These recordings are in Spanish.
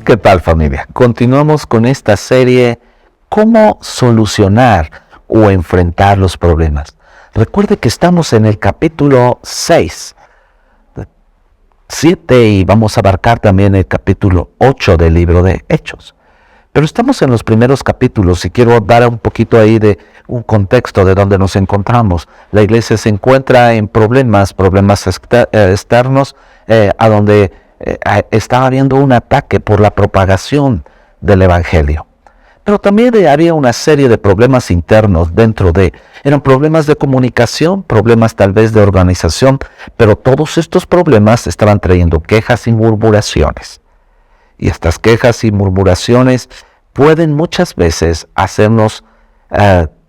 ¿Qué tal, familia? Continuamos con esta serie, ¿cómo solucionar o enfrentar los problemas? Recuerde que estamos en el capítulo 6, 7 y vamos a abarcar también el capítulo 8 del libro de Hechos. Pero estamos en los primeros capítulos y quiero dar un poquito ahí de un contexto de donde nos encontramos. La iglesia se encuentra en problemas externos, a donde estaba habiendo un ataque por la propagación del evangelio. Pero también había una serie de problemas internos eran problemas de comunicación, problemas tal vez de organización, pero todos estos problemas estaban trayendo quejas y murmuraciones. Y estas quejas y murmuraciones pueden muchas veces hacernos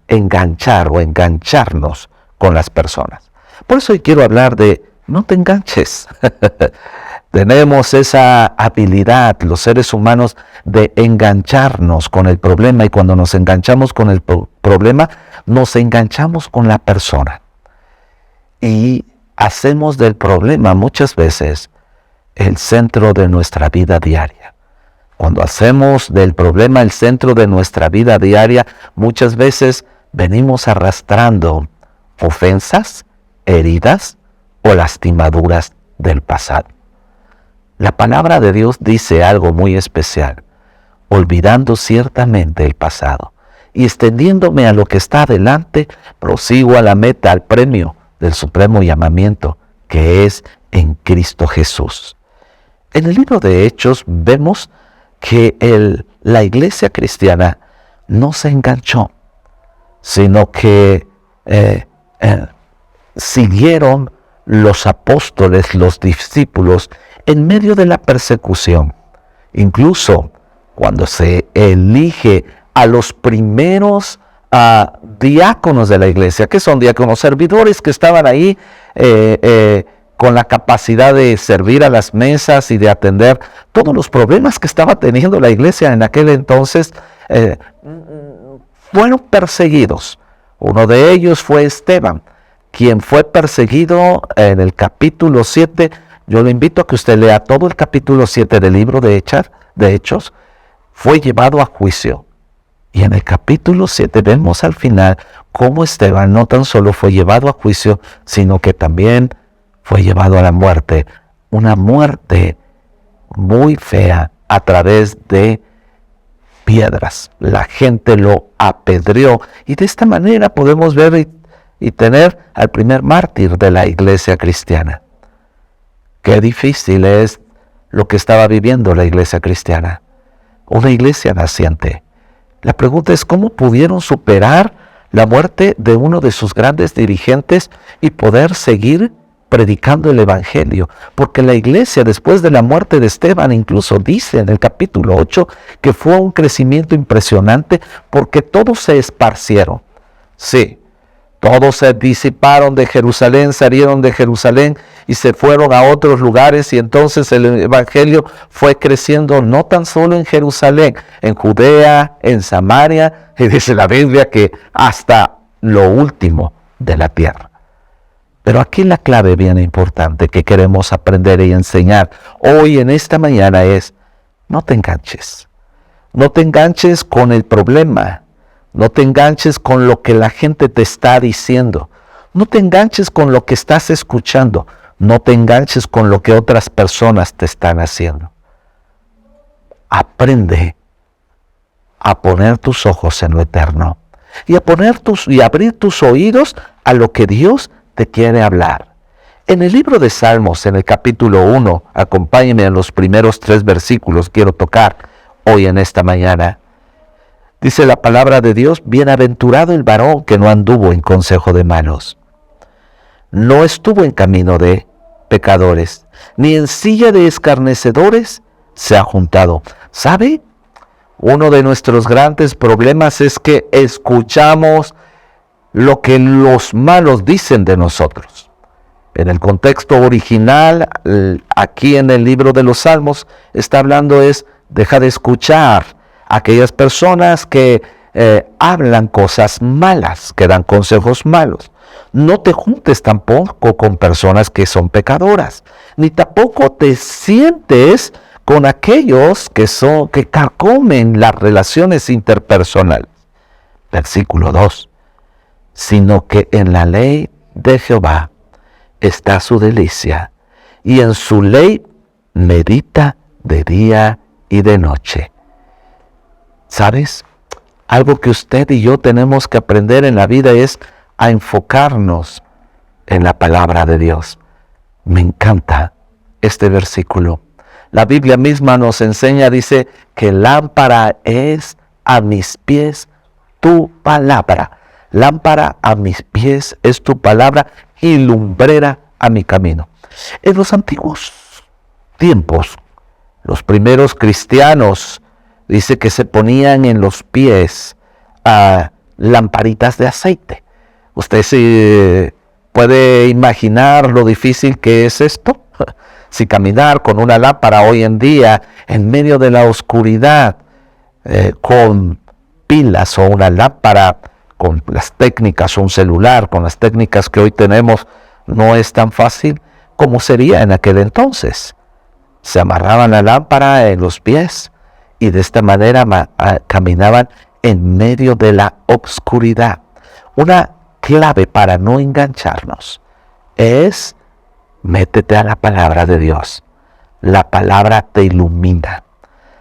enganchar o engancharnos con las personas. Por eso hoy quiero hablar de no te enganches. Tenemos esa habilidad, los seres humanos, de engancharnos con el problema, y cuando nos enganchamos con el problema, nos enganchamos con la persona. Y hacemos del problema muchas veces el centro de nuestra vida diaria. Cuando hacemos del problema el centro de nuestra vida diaria, muchas veces venimos arrastrando ofensas, heridas o lastimaduras del pasado. La palabra de Dios dice algo muy especial: olvidando ciertamente el pasado y extendiéndome a lo que está adelante, prosigo a la meta, al premio del supremo llamamiento que es en Cristo Jesús. En el libro de Hechos vemos que la iglesia cristiana no se enganchó, sino que siguieron los apóstoles, los discípulos, en medio de la persecución. Incluso cuando se elige a los primeros diáconos de la iglesia, que son diáconos, servidores que estaban ahí con la capacidad de servir a las mesas y de atender todos los problemas que estaba teniendo la iglesia en aquel entonces, fueron perseguidos. Uno de ellos fue Esteban, quien fue perseguido en el capítulo 7. Yo le invito a que usted lea todo el capítulo 7 del libro de Hechos. Fue llevado a juicio. Y en el capítulo 7 vemos al final cómo Esteban no tan solo fue llevado a juicio, sino que también fue llevado a la muerte. Una muerte muy fea a través de piedras. La gente lo apedreó. Y de esta manera podemos ver y tener al primer mártir de la iglesia cristiana. Qué difícil es lo que estaba viviendo la iglesia cristiana. Una iglesia naciente. La pregunta es cómo pudieron superar la muerte de uno de sus grandes dirigentes y poder seguir predicando el evangelio. Porque la iglesia, después de la muerte de Esteban, incluso dice en el capítulo 8 que fue un crecimiento impresionante porque todos se esparcieron. Sí. Todos se disiparon de Jerusalén, salieron de Jerusalén y se fueron a otros lugares, y entonces el evangelio fue creciendo no tan solo en Jerusalén, en Judea, en Samaria, y dice la Biblia que hasta lo último de la tierra. Pero aquí la clave bien importante que queremos aprender y enseñar hoy en esta mañana es: no te enganches. No te enganches con el problema. No te enganches con lo que la gente te está diciendo. No te enganches con lo que estás escuchando. No te enganches con lo que otras personas te están haciendo. Aprende a poner tus ojos en lo eterno y a abrir tus oídos a lo que Dios te quiere hablar. En el libro de Salmos, en el capítulo 1, acompáñenme en los primeros 3 versículos, quiero tocar hoy en esta mañana. Dice la palabra de Dios: bienaventurado el varón que no anduvo en consejo de malos, no estuvo en camino de pecadores, ni en silla de escarnecedores se ha juntado. ¿Sabe? Uno de nuestros grandes problemas es que escuchamos lo que los malos dicen de nosotros. En el contexto original, aquí en el libro de los Salmos, está hablando deja de escuchar aquellas personas que hablan cosas malas, que dan consejos malos. No te juntes tampoco con personas que son pecadoras, ni tampoco te sientes con aquellos que carcomen las relaciones interpersonales. Versículo 2. Sino que en la ley de Jehová está su delicia, y en su ley medita de día y de noche. ¿Sabes? Algo que usted y yo tenemos que aprender en la vida es a enfocarnos en la palabra de Dios. Me encanta este versículo. La Biblia misma nos enseña, dice, que lámpara es a mis pies tu palabra. Lámpara a mis pies es tu palabra y lumbrera a mi camino. En los antiguos tiempos, los primeros cristianos, dice que se ponían en los pies lamparitas de aceite. Usted se puede imaginar lo difícil que es esto. Si caminar con una lámpara hoy en día en medio de la oscuridad, con pilas o una lámpara, con las técnicas o un celular, con las técnicas que hoy tenemos, no es tan fácil como sería en aquel entonces. Se amarraban la lámpara en los pies y de esta manera caminaban en medio de la oscuridad. Una clave para no engancharnos es: métete a la palabra de Dios. La palabra te ilumina.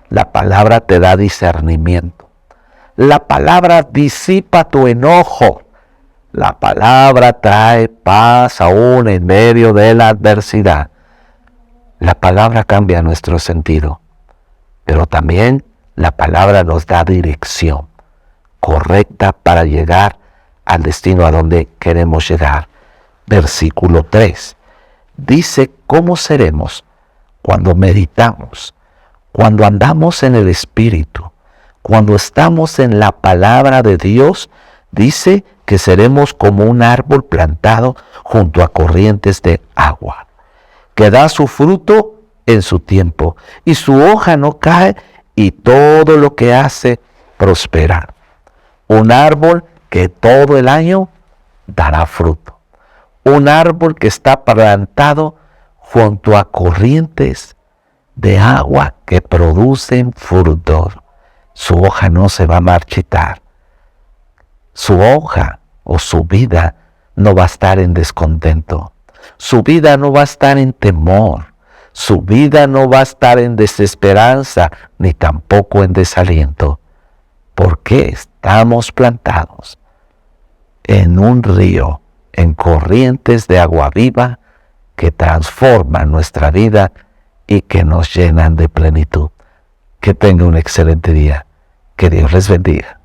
La palabra te da discernimiento. La palabra disipa tu enojo. La palabra trae paz aún en medio de la adversidad. La palabra cambia nuestro sentido, pero también la palabra nos da dirección correcta para llegar al destino a donde queremos llegar. Versículo 3. Dice cómo seremos cuando meditamos, cuando andamos en el Espíritu, cuando estamos en la palabra de Dios. Dice que seremos como un árbol plantado junto a corrientes de agua, que da su fruto en su tiempo, y su hoja no cae, y todo lo que hace prospera. Un árbol que todo el año dará fruto. Un árbol que está plantado junto a corrientes de agua que producen fruto. Su hoja no se va a marchitar. Su hoja o su vida no va a estar en descontento. Su vida no va a estar en temor. Su vida no va a estar en desesperanza, ni tampoco en desaliento. Porque estamos plantados en un río, en corrientes de agua viva que transforman nuestra vida y que nos llenan de plenitud. Que tenga un excelente día. Que Dios les bendiga.